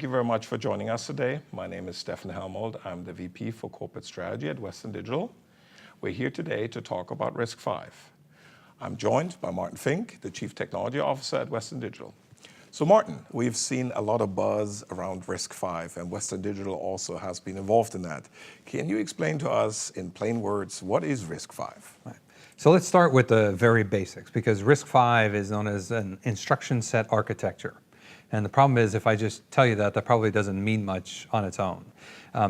you very much for joining us today. My name is Steffen Hellmold. I'm the VP for Corporate Strategy at Western Digital. We're here today to talk about RISC-V. I'm joined by Martin Fink, the Chief Technology Officer at Western Digital. So Martin, we've seen a lot of buzz around RISC-V, and Western Digital also has been involved in that. Can you explain to us in plain words, what is RISC-V? Right. So let's start with the very basics, because RISC-V is known as an instruction set architecture. And the problem is, if I just tell you that, that probably doesn't mean much on its own.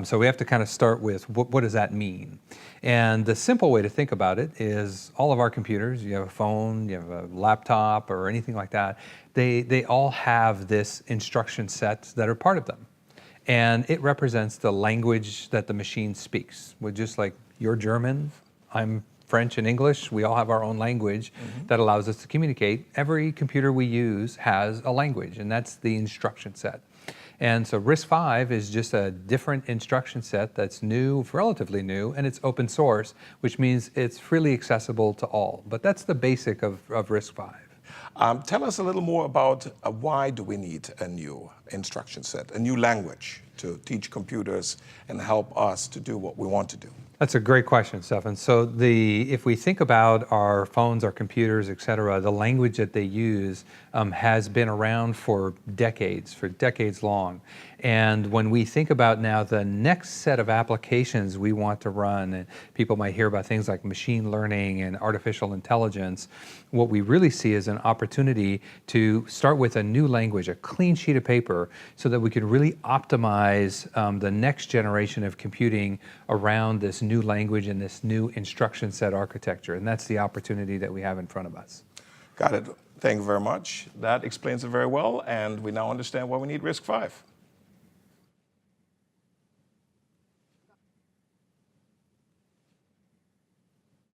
So we have to kind of start with what does that mean? And the simple way to think about it is all of our computers, you have a phone, you have a laptop, or anything like that, they all have this instruction set that are part of them. And it represents the language that the machine speaks. Well, just like you're German, I'm French and English, we all have our own language that allows us to communicate. Every computer we use has a language, and that's the instruction set. And so RISC-V is just a different instruction set that's new, relatively new, and it's open source, which means it's freely accessible to all. But that's the basic of RISC-V. Tell us a little more about why do we need a new instruction set, a new language to teach computers and help us to do what we want to do? That's a great question, Steffen. So if we think about our phones, our computers, et cetera, the language that they use has been around for decades long. And when we think about now the next set of applications we want to run, and people might hear about things like machine learning and artificial intelligence, what we really see is an opportunity to start with a new language, a clean sheet of paper, so that we can really optimize the next generation of computing around this new language and this new instruction set architecture. And that's the opportunity that we have in front of us. Got it. Thank you very much. That explains it very well, and we now understand why we need RISC-V.